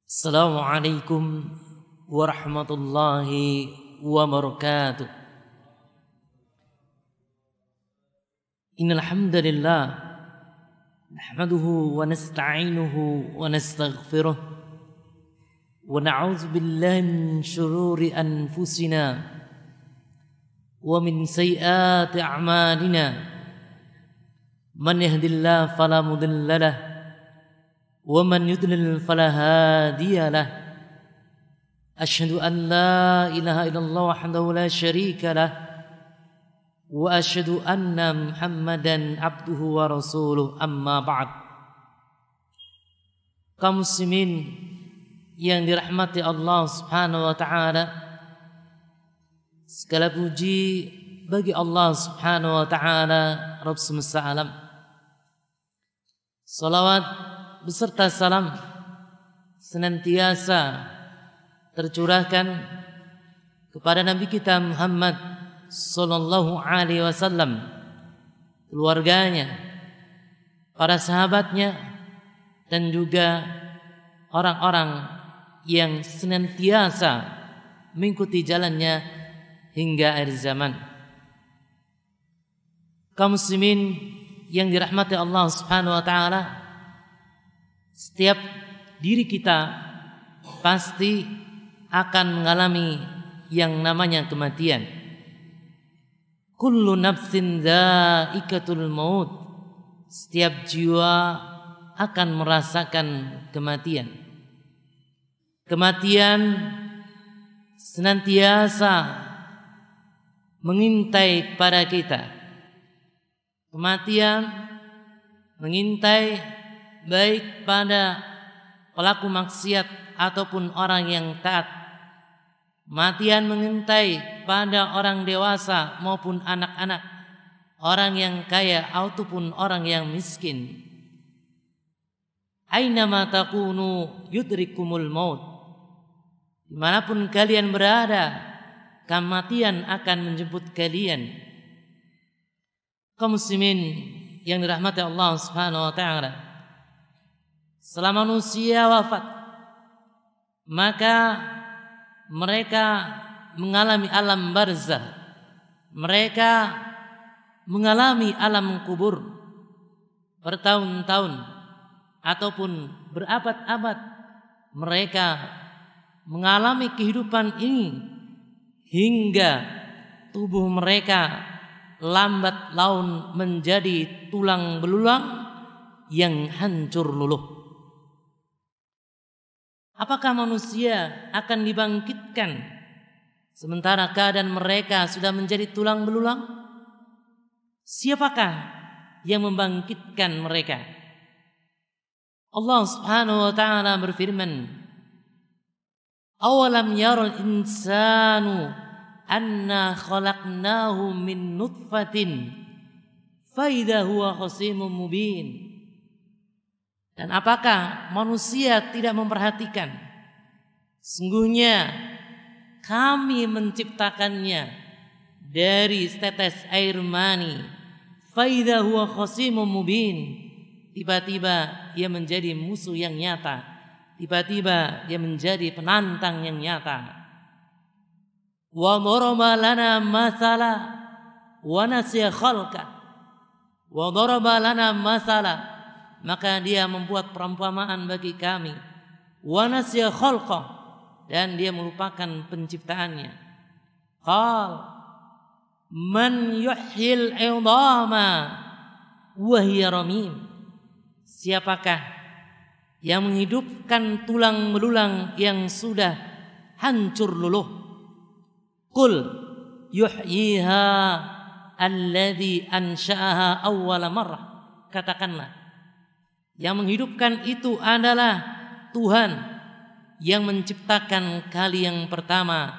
Assalamualaikum warahmatullahi wabarakatuh. Innal hamdalillah nahmaduhu wa nasta'inuhu wa nastaghfiruh wa na'udzu billahi min shururi anfusina wa min sayyiati a'malina. Man yahdihillahu fala mudilla lahu wa man yudlil fala hadiya lahu. Asyhadu an la ilaha illallah wahdahu la syarika lah wa asyhadu anna Muhammadan abduhu wa rasuluh, amma ba'd. Kaum muslimin yang dirahmati Allah Subhanahu wa taala, segala puji bagi Allah Subhanahu wa taala, Rabb semesta alam. Salawat beserta salam senantiasa tercurahkan kepada Nabi kita Muhammad sallallahu alaihi wasallam, keluarganya, para sahabatnya, dan juga orang-orang yang senantiasa mengikuti jalannya hingga akhir zaman. Kaum muslimin yang dirahmati Allah Subhanahu wa taala, setiap diri kita pasti akan mengalami yang namanya kematian. Kullu nafsin dha'iqatul maut. Setiap jiwa akan merasakan kematian. Kematian senantiasa mengintai pada kita. Kematian mengintai baik pada pelaku maksiat ataupun orang yang taat. Kematian mengintai pada orang dewasa maupun anak-anak, orang yang kaya ataupun orang yang miskin. Ainama takunu yudrikumul maut. Dimanapun kalian berada, kematian akan menjemput kalian. Kaum muslimin yang dirahmati Allah Subhanahu wa taala, selama manusia wafat, maka mereka mengalami alam barzah, mereka mengalami alam kubur bertahun-tahun ataupun berabad-abad. Mereka mengalami kehidupan ini hingga tubuh mereka lambat laun menjadi tulang belulang yang hancur luluh. Apakah manusia akan dibangkitkan sementara keadaan mereka sudah menjadi tulang belulang? Siapakah yang membangkitkan mereka? Allah Subhanahu wa taala berfirman, "Awalam yaral insanu anna khalaqnahu min nutfatin fa idza huwa khasimun mubin." Dan apakah manusia tidak memperhatikan? Sungguhnya kami menciptakannya dari setetes air mani. Fa idza huwa khasimun mubin. Tiba-tiba ia menjadi musuh yang nyata. Tiba-tiba dia menjadi penantang yang nyata. Wa daraba lana mathala wa nasiya khalqa. Wa daraba lana mathala, maka dia membuat perumpamaan bagi kami. Wa nasiya khalqa, dan dia melupakan penciptaannya. Qal man yuhyil 'idhama wa hiya ramim. Siapakah yang menghidupkan tulang belulang yang sudah hancur luluh? Qul yuhyiha alladhi ansha'aha awwala marrah. Katakanlah, yang menghidupkan itu adalah Tuhan yang menciptakan kali yang pertama.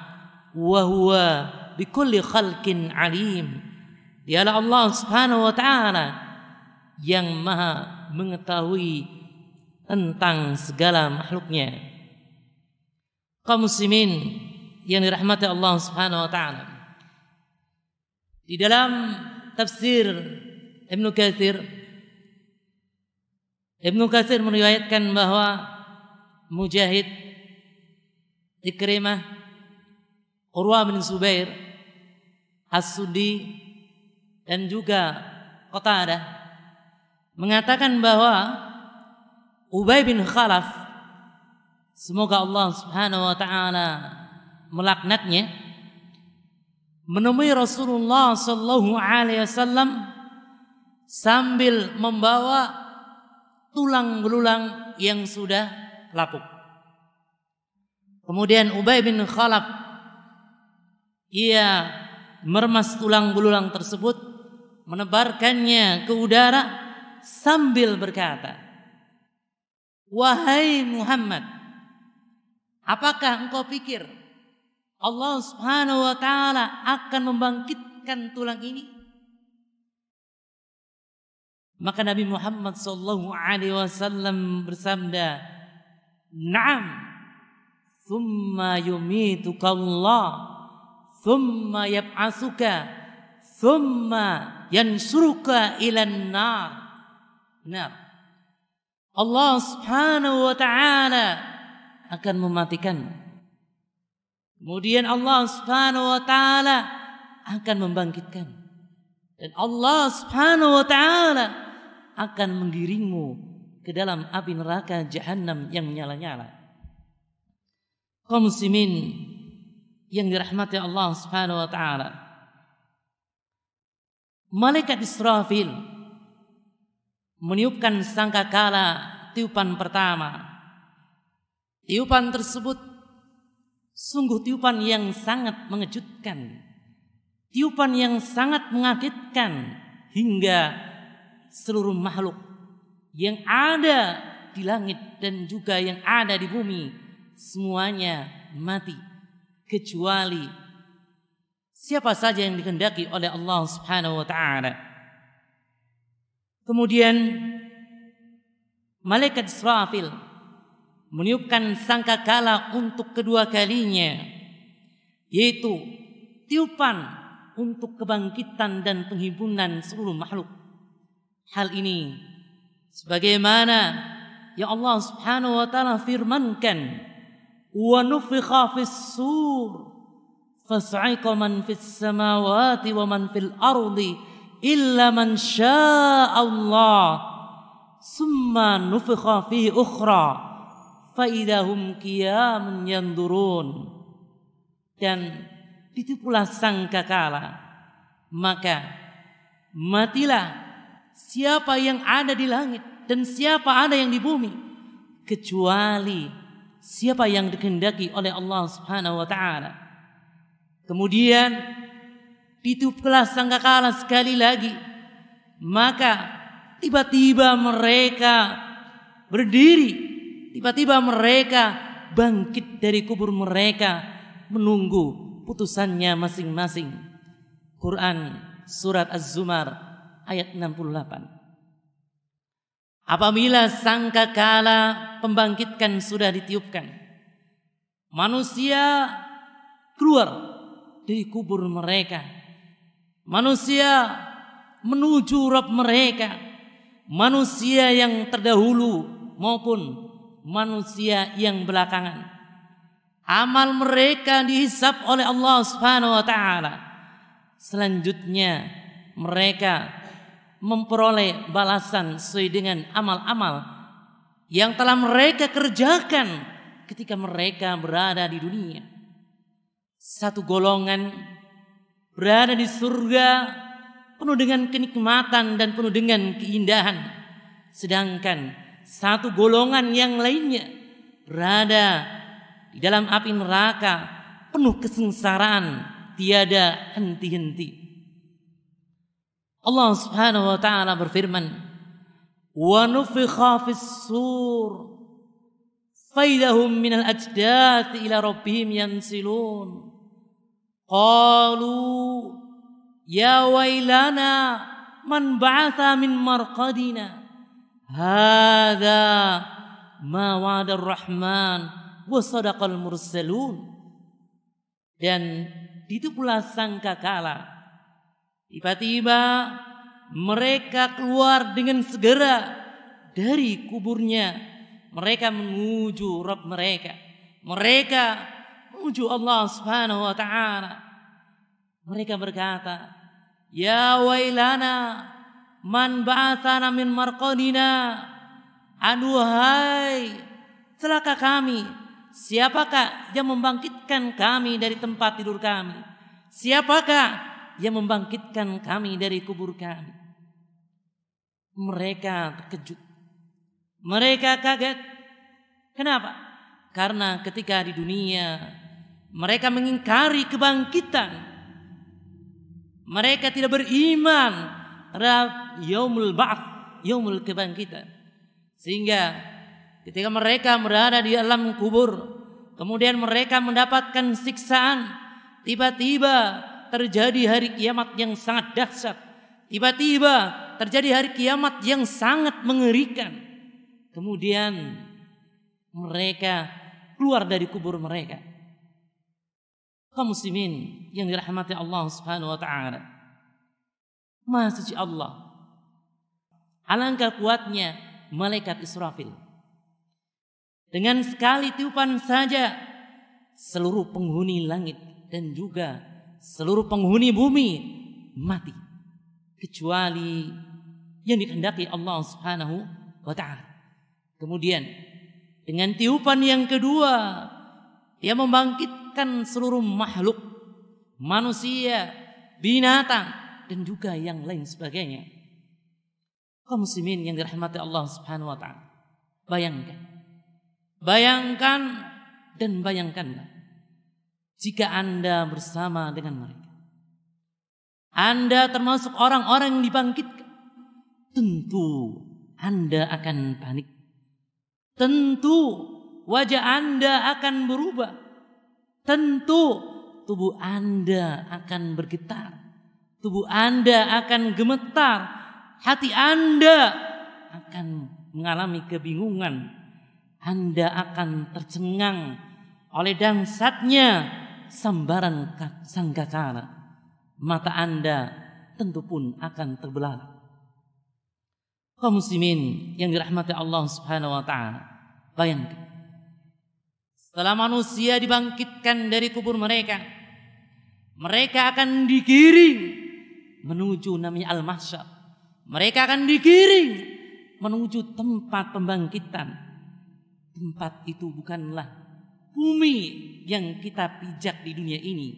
Wa huwa bikulli khalqin alim. Dialah Allah Subhanahu wa taala yang maha mengetahui tentang segala makhluknya. Kaum muslimin yang dirahmati Allah Subhanahu wa taala, di dalam tafsir Ibnu Katsir meriwayatkan bahwa Mujahid Ikrimah, Urwah bin Zubair, As-Suddi, dan juga Qatadah mengatakan bahwa Ubay bin Khalaf, semoga Allah Subhanahu wa taala melaknatnya, menemui Rasulullah sallallahu alaihi wasallam sambil membawa tulang belulang yang sudah lapuk. Kemudian Ubay bin Khalaf ia meremas tulang belulang tersebut, menebarkannya ke udara sambil berkata, "Wahai Muhammad, apakah engkau pikir Allah Subhanahu wa taala akan membangkitkan tulang ini?" Maka Nabi Muhammad sallallahu alaihi wasallam bersabda, "Na'am, thumma yumituka Allah, thumma yab'asuka, thumma yansuruka ilan nar." Benar. Allah Subhanahu wa taala akan mematikan. Kemudian Allah Subhanahu wa taala akan membangkitkan. Dan Allah Subhanahu wa taala akan menggiringmu ke dalam api neraka Jahannam yang menyala-nyala. Kaum muslimin yang dirahmati Allah Subhanahu wa taala, malaikat Israfil meniupkan sangkakala tiupan pertama. Tiupan tersebut sungguh tiupan yang sangat mengejutkan, tiupan yang sangat mengagetkan, hingga seluruh makhluk yang ada di langit dan juga yang ada di bumi semuanya mati, kecuali siapa saja yang dikehendaki oleh Allah Subhanahu wa taala. Kemudian malaikat Israfil meniupkan sangkakala untuk kedua kalinya, yaitu tiupan untuk kebangkitan dan penghimpunan seluruh makhluk. Hal ini sebagaimana yang Allah Subhanahu wa taala firmankan, "Wa nufikha fis-sur fas'iqa man fis samawati wa man fil ardi illa man syaa Allah, summa nufikha fihi ukhra fa idahum qiyamun yanzurun." Dan ditiupulah sangkakala, maka matilah siapa yang ada di langit dan siapa ada yang di bumi, kecuali siapa yang dikehendaki oleh Allah Subhanahu wa taala. Kemudian ditiuplah sangkakala sekali lagi, maka tiba-tiba mereka berdiri, tiba-tiba mereka bangkit dari kubur mereka menunggu putusannya masing-masing. Quran surat Az-Zumar ayat 68. Apabila sangkakala pembangkitkan sudah ditiupkan, manusia keluar dari kubur mereka. Manusia menuju Rabb mereka. Manusia yang terdahulu maupun manusia yang belakangan. Amal mereka dihisab oleh Allah Subhanahu wa taala. Selanjutnya mereka memperoleh balasan sesuai dengan amal-amal yang telah mereka kerjakan ketika mereka berada di dunia. Satu golongan berada di surga penuh dengan kenikmatan dan penuh dengan keindahan, sedangkan satu golongan yang lainnya berada di dalam api neraka penuh kesengsaraan tiada henti-henti. Allah Subhanahu wa taala berfirman, "Wa nufikha fis-sur faidahum minal ajdathi ila rabbihim yansilun. Qalu ya wailana man ba'atha min marqadina. Hadza ma wa'ada ar-rahman wa sadaqal mursalun." Dan ditiupulah sangkakala. Tiba-tiba mereka keluar dengan segera dari kuburnya. Mereka menuju Rabb mereka. Mereka menuju Allah Subhanahu wa taala. Mereka berkata, "Ya wailana man ba'atsana min marqadina." Aduhai, celaka kami. Siapakah yang membangkitkan kami dari tempat tidur kami? Siapakah yang membangkitkan kami dari kubur kami? Mereka terkejut. Mereka kaget. Kenapa? Karena ketika di dunia mereka mengingkari kebangkitan. Mereka tidak beriman terhadap yaumul ba'ats, yaumul kebangkitan. Sehingga ketika mereka berada di alam kubur, kemudian mereka mendapatkan siksaan, tiba-tiba terjadi hari kiamat yang sangat dahsyat. Tiba-tiba terjadi hari kiamat yang sangat mengerikan. Kemudian mereka keluar dari kubur mereka. Kaum muslimin yang dirahmati Allah Subhanahu wa taala. Maha suci Allah. Alangkah kuatnya malaikat Israfil. Dengan sekali tiupan saja seluruh penghuni langit dan juga seluruh penghuni bumi mati, kecuali yang dikehendaki Allah Subhanahu wa taala. Kemudian dengan tiupan yang kedua, dia membangkitkan seluruh makhluk, manusia, binatang, dan juga yang lain sebagainya. Kaum muslimin yang dirahmati Allah Subhanahu wa taala. Bayangkan dan bayangkanlah jika Anda bersama dengan mereka. Anda termasuk orang-orang yang dibangkitkan. Tentu Anda akan panik. Tentu wajah Anda akan berubah. Tentu tubuh Anda akan bergetar. Tubuh Anda akan gemetar. Hati Anda akan mengalami kebingungan. Anda akan tercengang oleh dahsyatnya sambaran sangkakala. Mata Anda tentu pun akan terbelalak. Kaum muslimin yang dirahmati Allah Subhanahu wa taala, bayangkan setelah manusia dibangkitkan dari kubur mereka, mereka akan digiring menuju namanya al-mahsyar. Mereka akan digiring menuju tempat pembangkitan. Tempat itu bukanlah bumi yang kita pijak di dunia ini,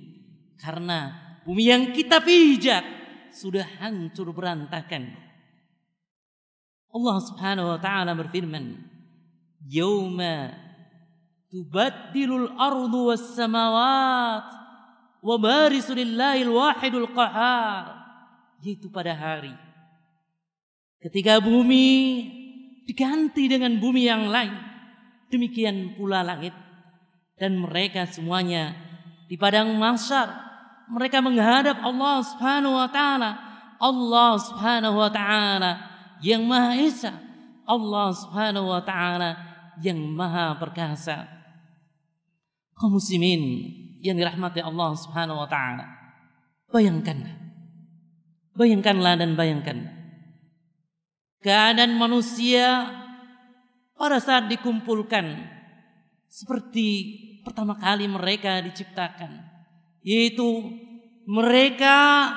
karena bumi yang kita pijak sudah hancur berantakan. Allah Subhanahu wa taala berfirman, "Yauma tubaddilul ardu was samawat wa barisu lillahil wahidul qahhar." Yaitu pada hari ketika bumi diganti dengan bumi yang lain, demikian pula langit, dan mereka semuanya di padang mahsyar mereka menghadap Allah Subhanahu wa taala. Allah Subhanahu wa taala yang Maha Esa, Allah Subhanahu wa taala yang Maha Perkasa. Kaum muslimin yang dirahmati Allah Subhanahu wa taala, bayangkanlah dan bayangkanlah keadaan manusia pada saat dikumpulkan seperti pertama kali mereka diciptakan, yaitu mereka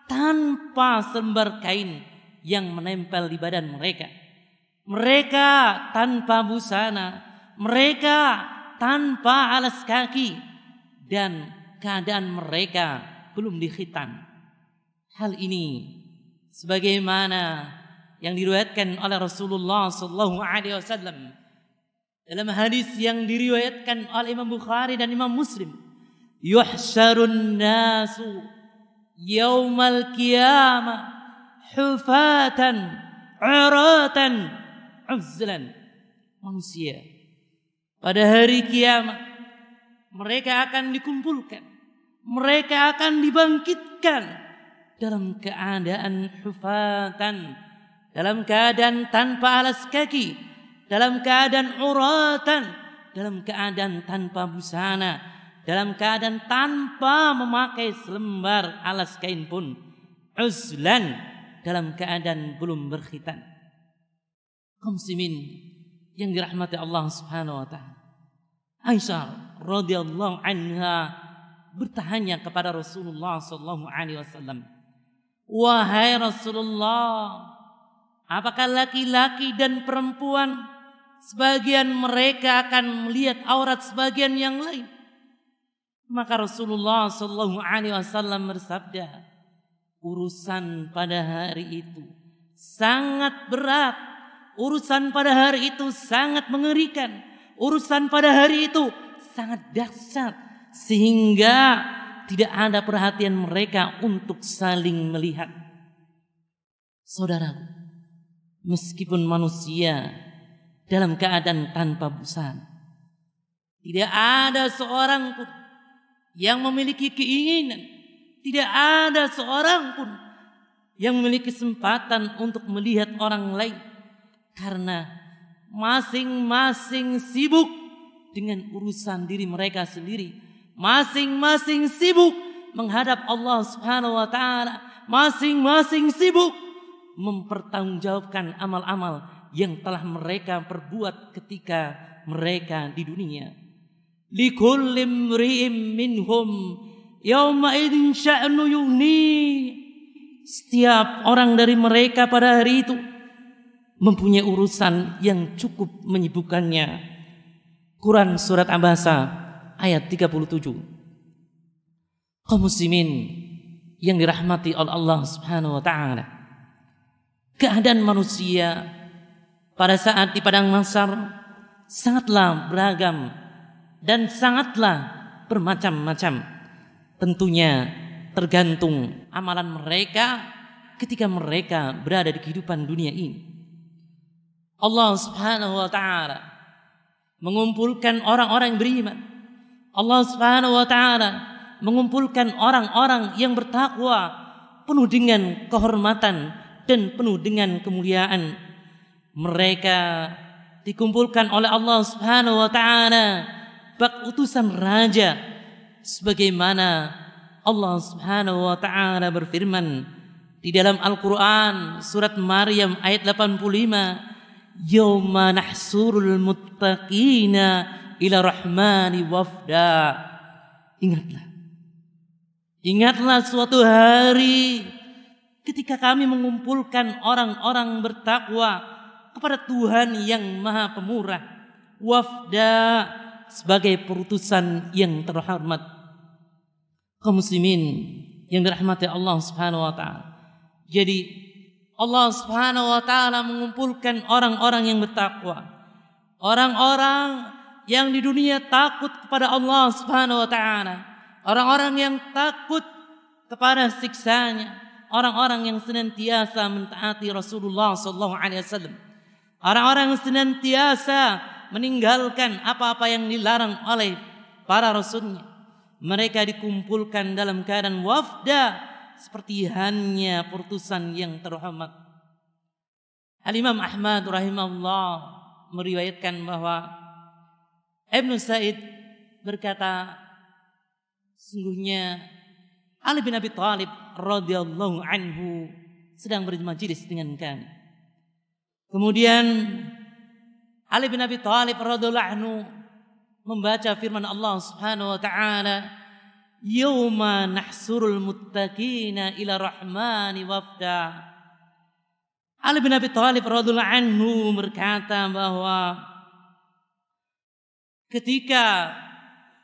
tanpa selembar kain yang menempel di badan mereka. Mereka tanpa busana, mereka tanpa alas kaki, dan keadaan mereka belum dikhitan. Hal ini sebagaimana yang diriwayatkan oleh Rasulullah sallallahu alaihi wasallam dalam hadis yang diriwayatkan oleh Imam Bukhari dan Imam Muslim, yuhsyarun nasu yaumal qiyamah hufatan uratan uzlan. Manusia pada hari kiamat mereka akan dikumpulkan, mereka akan dibangkitkan dalam keadaan hufatan, dalam keadaan tanpa alas kaki, dalam keadaan uratan, dalam keadaan tanpa busana, dalam keadaan tanpa memakai selembar alas kain pun, uzlan, dalam keadaan belum berkhitan. Kaum muslimin yang dirahmati Allah Subhanahu wa taala, Aisyah radhiyallahu anha bertanya kepada Rasulullah sallallahu alaihi wasallam, "Wahai Rasulullah, apakah laki-laki dan perempuan sebagian mereka akan melihat aurat sebagian yang lain?" Maka Rasulullah sallallahu alaihi wasallam bersabda, "Urusan pada hari itu sangat berat. Urusan pada hari itu sangat mengerikan. Urusan pada hari itu sangat dahsyat sehingga tidak ada perhatian mereka untuk saling melihat." Saudara, meskipun manusia dalam keadaan tanpa busana, tidak ada seorang pun yang memiliki keinginan, tidak ada seorang pun yang memiliki kesempatan untuk melihat orang lain, karena masing-masing sibuk dengan urusan diri mereka sendiri, masing-masing sibuk menghadap Allah Subhanahu wa taala, masing-masing sibuk mempertanggungjawabkan amal-amal yang telah mereka perbuat ketika mereka di dunia. Likulli imri'in minhum yawma idzin sya'nu yughni. Setiap orang dari mereka pada hari itu mempunyai urusan yang cukup menyibukkannya. Quran surat Abasa ayat 37. Kaum muslimin yang dirahmati oleh Allah Subhanahu wa taala, keadaan manusia pada saat di padang mahsyar sangatlah beragam dan sangatlah bermacam-macam. Tentunya tergantung amalan mereka ketika mereka berada di kehidupan dunia ini. Allah Subhanahu wa taala mengumpulkan orang-orang yang beriman. Allah Subhanahu wa taala mengumpulkan orang-orang yang bertakwa, penuh dengan kehormatan dan penuh dengan kemuliaan. Mereka dikumpulkan oleh Allah Subhanahu wa taala bak utusan raja, sebagaimana Allah Subhanahu wa taala berfirman di dalam Al-Qur'an surat Maryam ayat 85, "Yauma nahsurul muttaqina ila rahmani wafda." Ingatlah suatu hari ketika kami mengumpulkan orang-orang bertakwa kepada Tuhan yang Maha Pemurah, wafda, sebagai perutusan yang terhormat. Kaum muslimin yang dirahmati Allah Subhanahu wa taala. Jadi Allah Subhanahu wa taala mengumpulkan orang-orang yang bertakwa, orang-orang yang di dunia takut kepada Allah Subhanahu wa taala, orang-orang yang takut kepada siksanya, orang-orang yang senantiasa mentaati Rasulullah sallallahu alaihi wasallam, orang-orang yang senantiasa meninggalkan apa-apa yang dilarang oleh para rasulnya. Mereka dikumpulkan dalam keadaan wafda, seperti hanya perutusan yang terhormat. Al-Imam Ahmad rahimahullah meriwayatkan bahwa Ibnu Sa'id berkata, sungguhnya Ali bin Abi Thalib radhiyallahu anhu sedang bermajelis dengan kami. Kemudian Ali bin Abi Thalib radhiyallahu anhu membaca firman Allah Subhanahu wa taala, "Yauma nahsurul muttaqina ila rahmani wafda." Ali bin Abi Thalib radhiyallahu anhu berkata bahwa ketika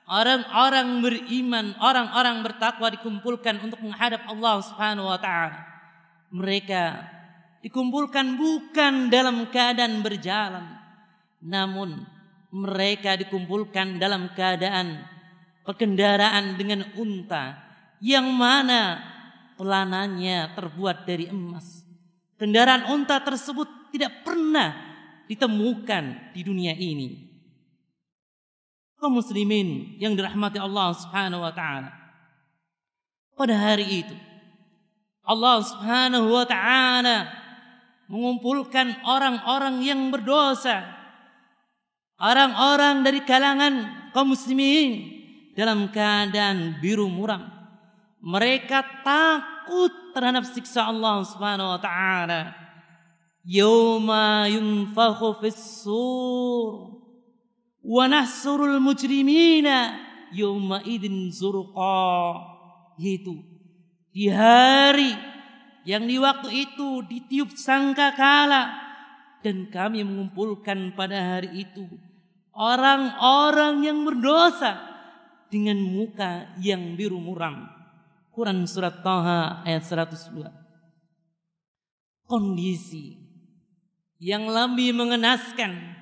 orang-orang beriman, orang-orang bertakwa dikumpulkan untuk menghadap Allah Subhanahu wa taala, mereka dikumpulkan bukan dalam keadaan berjalan, namun mereka dikumpulkan dalam keadaan perkendaraan dengan unta yang mana pelanannya terbuat dari emas. Kendaraan unta tersebut tidak pernah ditemukan di dunia ini. Kaum muslimin yang dirahmati Allah Subhanahu wa taala, pada hari itu Allah Subhanahu wa taala mengumpulkan orang-orang yang berdosa, orang-orang dari kalangan kaum muslimin dalam keadaan biru muram. Mereka takut terhadap siksa Allah Subhanahu wa taala. Yauma yunfakhu fis-sur Wa nahsurul mujrimina yawma idzin zurqa, yaitu di hari yang di waktu itu ditiup sangkakala, dan kami mengumpulkan pada hari itu orang-orang yang berdosa dengan muka yang biru muram. Quran surat Taha ayat 102. Kondisi yang lebih mengenaskan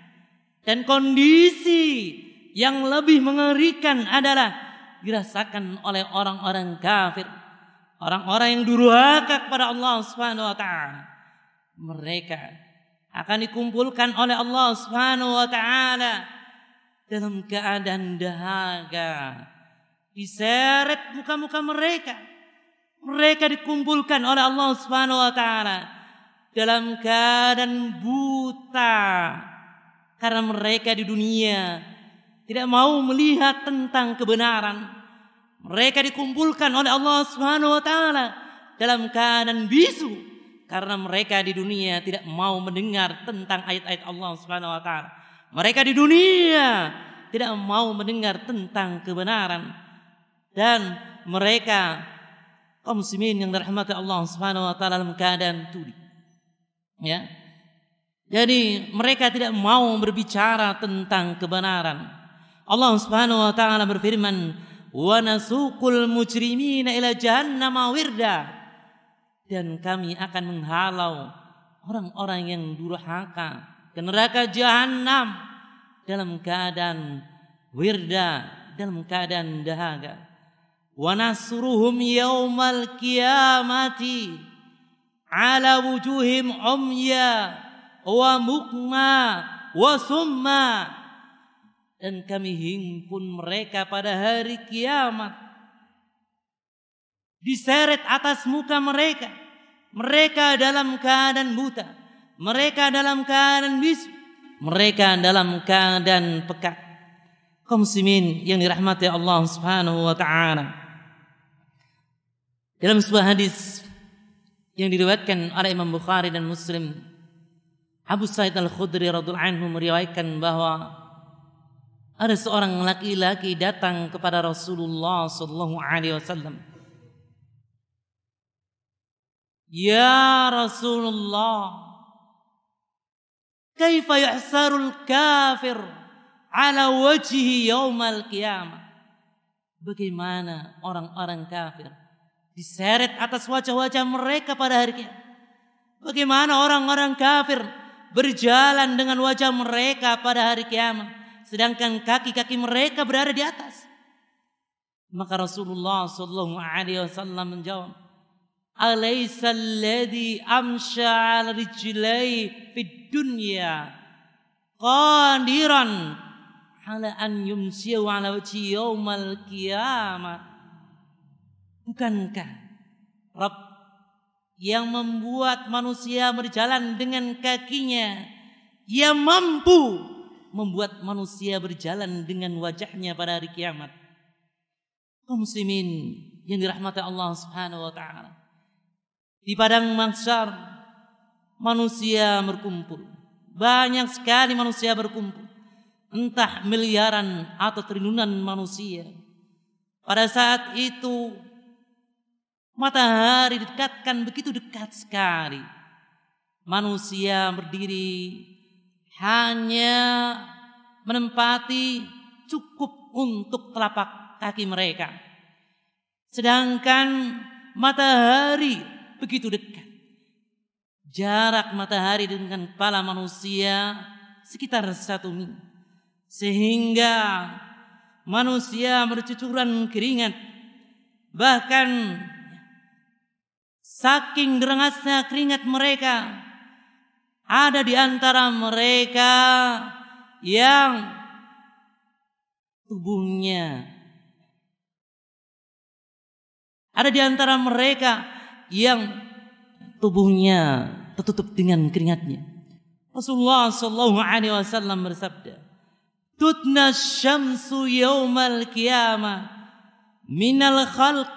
dan kondisi yang lebih mengerikan adalah dirasakan oleh orang-orang kafir, orang-orang yang durhaka kepada Allah Subhanahu wa taala. Mereka akan dikumpulkan oleh Allah Subhanahu wa taala dalam keadaan dahaga. Diseret muka-muka mereka. Mereka dikumpulkan oleh Allah Subhanahu wa taala dalam keadaan buta, karena mereka di dunia tidak mau melihat tentang kebenaran. Mereka dikumpulkan oleh Allah Subhanahu wa taala dalam keadaan bisu, karena mereka di dunia tidak mau mendengar tentang ayat-ayat Allah Subhanahu wa taala. Mereka di dunia tidak mau mendengar tentang kebenaran, dan mereka kaum muslimin yang dirahmati Allah Subhanahu wa taala dalam keadaan tuli. Ya. Jadi mereka tidak mau berbicara tentang kebenaran. Allah Subhanahu wa taala berfirman, "Wa nasuqul mujrimina ila jahannama wirda." Dan kami akan menghalau orang-orang yang durhaka ke neraka jahanam dalam keadaan wirda, dalam keadaan dahaga. Wa nasruhum yaumal qiyamati ala wujuhim umya wa mukma wa summa. Dan kami himpun mereka pada hari kiamat, diseret atas muka mereka. Mereka dalam keadaan buta, mereka dalam keadaan bisu, mereka dalam keadaan peka. Kaum muslimin yang dirahmati Allah Subhanahu wa taala, dalam sebuah hadis yang diriwayatkan oleh Imam Bukhari dan Muslim, Abu Sa'id Al-Khudri radhiyallahu anhu meriwayatkan bahwa ada seorang laki-laki datang kepada Rasulullah sallallahu alaihi wasallam. Ya Rasulullah, kaifa yuhsarul kafir ala wajhi yaumal qiyamah? Bagaimana orang-orang kafir diseret atas wajah-wajah mereka pada hari kiamat? Bagaimana orang-orang kafir berjalan dengan wajah mereka pada hari kiamat, sedangkan kaki-kaki mereka berada di atas? Maka Rasulullah sallallahu alaihi wasallam menjawab, "Alaysa alladhi amsha 'ala rijlai fid dunya qadiran 'ala an yumsiya 'ala wajhi yaumal qiyamah?" Bukankah Rabb yang membuat manusia berjalan dengan kakinya, Ia mampu membuat manusia berjalan dengan wajahnya pada hari kiamat? Kaum muslimin yang dirahmati Allah Subhanahu wa taala, di padang mahsyar manusia berkumpul. Banyak sekali manusia berkumpul, entah miliaran atau triliunan manusia. Pada saat itu matahari didekatkan begitu dekat sekali. Manusia berdiri hanya menempati cukup untuk telapak kaki mereka, sedangkan matahari begitu dekat. Jarak matahari dengan kepala manusia sekitar 1 mil, sehingga manusia bercucuran keringat. Bahkan saking derasnya keringat mereka, ada di antara mereka yang tubuhnya, tertutup dengan keringatnya. Rasulullah sallallahu alaihi wasallam bersabda, "Tutna syamsu yaumal qiyamah minal khalq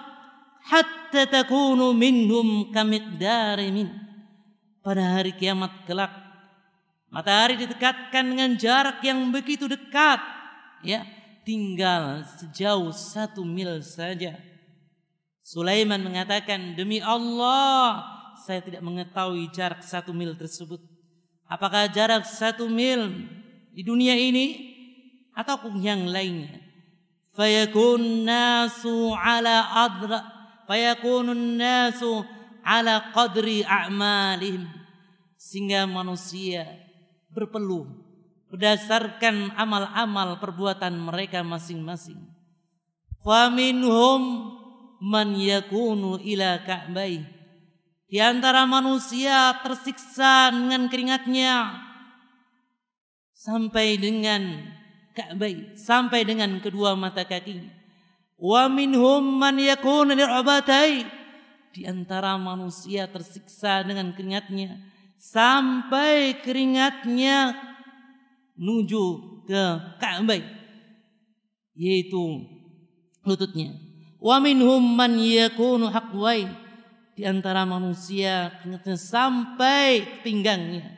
hatta takunu minhum kamiqdari min." Pada hari kiamat kelak, matahari didekatkan dengan jarak yang begitu dekat ya, tinggal sejauh 1 mil saja. Sulaiman mengatakan, demi Allah, saya tidak mengetahui jarak 1 mil tersebut. Apakah jarak 1 mil di dunia ini ataupun yang lainnya? Fayakun nasu ala qadri a'malihim, sehingga manusia berpeluh berdasarkan amal-amal perbuatan mereka masing-masing. Faminhum man yakunu ila ka'bai, di antara manusia tersiksa dengan keringatnya sampai dengan ka'bai, sampai dengan kedua mata kakinya. Wa minhum man yakunu lir'abatai, di antara manusia tersiksa dengan keringatnya sampai keringatnya menuju ke ka'bai, yaitu lututnya. Wa minhum man yakunu haqwai, di antara manusia keringatnya sampai pinggangnya.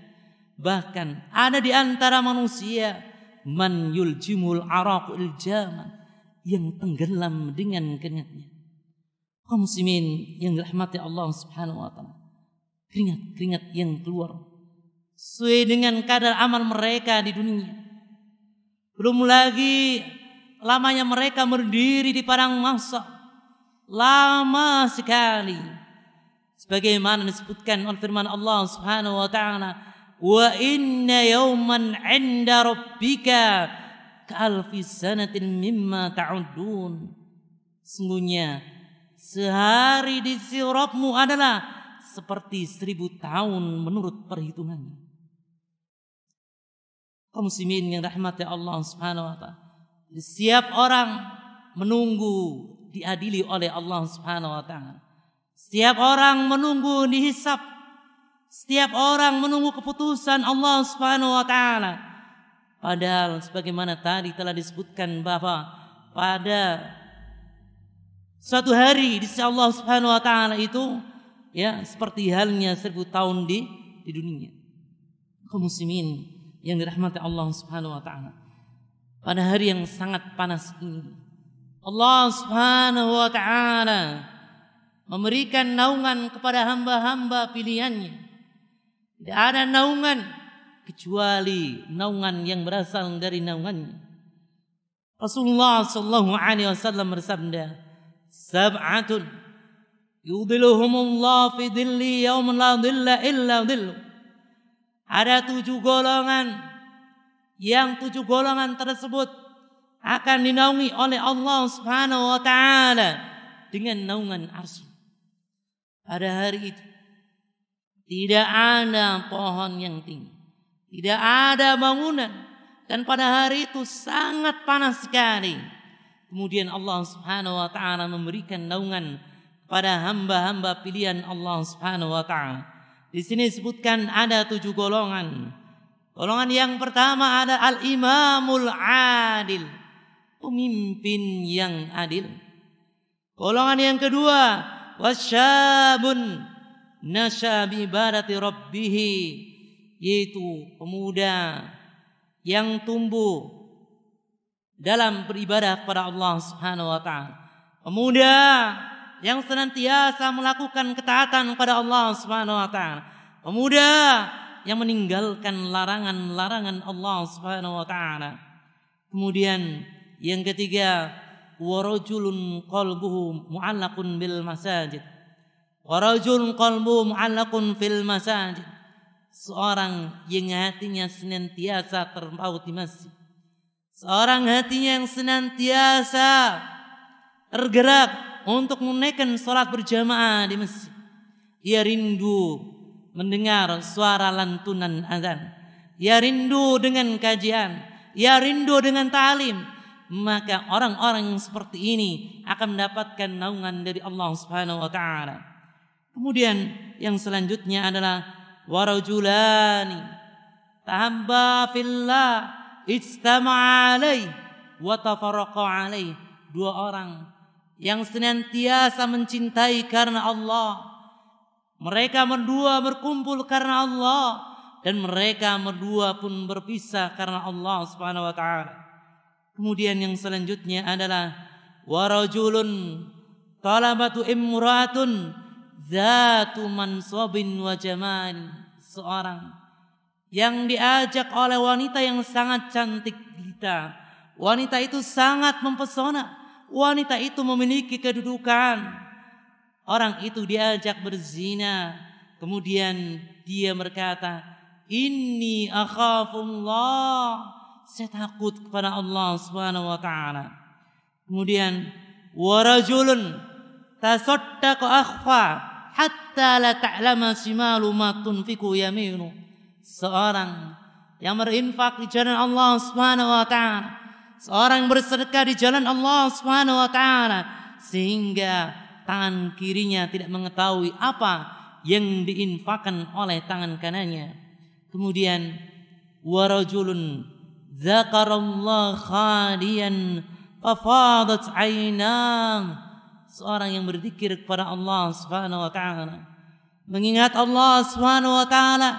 Bahkan ada di antara manusia man yuljimul araqu iljaman, yang tenggelam dengan keringatnya. Kaum muslimin yang dirahmati Allah Subhanahu wa taala, keringat-keringat yang keluar sesuai dengan kadar amal mereka di dunia. Belum lagi lamanya mereka berdiri di padang mahsyar, lama sekali. Sebagaimana disebutkan oleh firman Allah Subhanahu wa taala, wa inna yawman 'inda rabbika ka'alfi sanatin mimma ta'udun. Sungguhnya sehari di sisi Rabbmu adalah seperti 1000 tahun menurut perhitungannya. Kaum muslimin yang rahmati Allah Subhanahu wa taala, setiap orang menunggu diadili oleh Allah Subhanahu wa taala. Setiap orang menunggu dihisab. Setiap orang menunggu keputusan Allah Subhanahu wa taala. Padahal sebagaimana tadi telah disebutkan bahwa pada suatu hari di sisi Allah Subhanahu wa taala itu ya seperti halnya 1000 tahun di dunia. Kaum muslimin yang dirahmati Allah Subhanahu wa taala, pada hari yang sangat panas ini Allah Subhanahu wa taala memberikan naungan kepada hamba-hamba pilihannya. Tidak ada naungan kecuali naungan yang berasal dari naungannya. Rasulullah sallallahu alaihi wasallam bersabda, "Sab'atun yudhilluhumullah fi dhilli yawmin la dhilla illa dhilluh." Ada 7 golongan yang 7 golongan tersebut akan dinaungi oleh Allah Subhanahu wa taala dengan naungan arsy. Pada hari itu tidak ada pohon yang tinggi, tidak ada bangunan, dan pada hari itu sangat panas sekali. Kemudian Allah Subhanahu wa taala memberikan naungan pada hamba-hamba pilihan Allah Subhanahu wa taala. Di sini disebutkan ada 7 golongan. Golongan yang pertama ada al-imamul adil, pemimpin yang adil. Golongan yang kedua, wasyabun nasya bi ibadati rabbih, yaitu pemuda yang tumbuh dalam beribadah kepada Allah Subhanahu wa taala. Pemuda yang senantiasa melakukan ketaatan kepada Allah Subhanahu wa taala. Pemuda yang meninggalkan larangan-larangan Allah Subhanahu wa taala. Kemudian yang ketiga, warajulun qalbuhu mu'allaqun bil masajid. Warajulun qalbuhu mu'allaqun fil masajid. Seorang yang hatinya senantiasa terpaut di masjid. Seorang hatinya yang senantiasa tergerak untuk menunaikan salat berjamaah di masjid. Ia rindu mendengar suara lantunan azan. Ia rindu dengan kajian. Ia rindu dengan ta'lim. Maka orang-orang yang seperti ini akan mendapatkan naungan dari Allah Subhanahu wa taala. Kemudian yang selanjutnya adalah warajulani tahabba fillah ijtama'a alaihi wa tafarraqa alaihi. 2 orang yang senantiasa mencintai karena Allah. Mereka berdua berkumpul karena Allah, dan mereka berdua pun berpisah karena Allah Subhanahu wa taala. Kemudian yang selanjutnya adalah warajulun talabatu imratun zatu mansabin wa jamal. Seorang yang diajak oleh wanita yang sangat cantik jelita. Wanita itu sangat mempesona. Wanita itu memiliki kedudukan. Orang itu diajak berzina. Kemudian dia berkata, inni akhafullah. Saya takut kepada Allah Subhanahu wa taala. Kemudian warajulun tasaddaqa akhfa hatta la ta'lama shimalu ma tunfiqu yaminu. Seorang yang berinfak di jalan Allah Subhanahu wa taala, seorang yang bersedekah di jalan Allah Subhanahu wa taala sehingga tangan kirinya tidak mengetahui apa yang diinfakkan oleh tangan kanannya. Kemudian warajulun dzakarallah khaliyan fafadat aynah. Seorang yang berzikir kepada Allah Subhanahu wa taala, mengingat Allah Subhanahu wa taala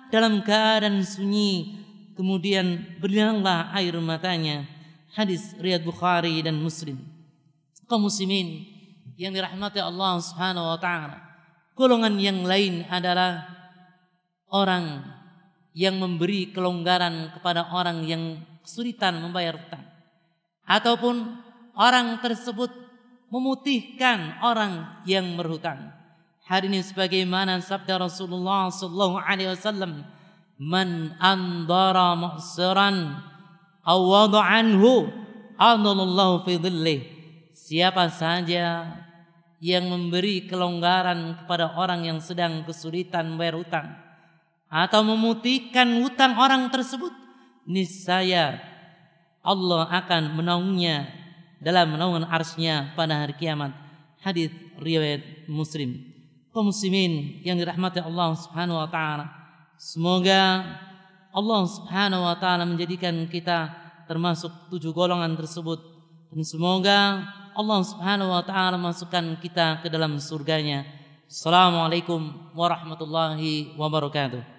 dalam keadaan sunyi, kemudian berlinanglah air matanya. Hadis riwayat Bukhari dan Muslim. Kaum muslimin yang dirahmati Allah Subhanahu wa taala, golongan yang lain adalah orang yang memberi kelonggaran kepada orang yang kesulitan membayar hutang, ataupun orang tersebut memutihkan orang yang berhutang. Hari ini sebagaimana sabda Rasulullah sallallahu alaihi wasallam, man andara mu'siran aw wada'a anhu adallallahu fi dhillih. Siapa saja yang memberi kelonggaran kepada orang yang sedang kesulitan membayar hutang atau memutihkan hutang orang tersebut, niscaya Allah akan menaungnya dalam naungan arsy-Nya pada hari kiamat. Hadis riwayat Muslim. Kaum muslimin yang dirahmati Allah Subhanahu wa taala, semoga Allah Subhanahu wa taala menjadikan kita termasuk 7 golongan tersebut, dan semoga Allah Subhanahu wa taala masukkan kita ke dalam surganya. Assalamualaikum warahmatullahi wabarakatuh.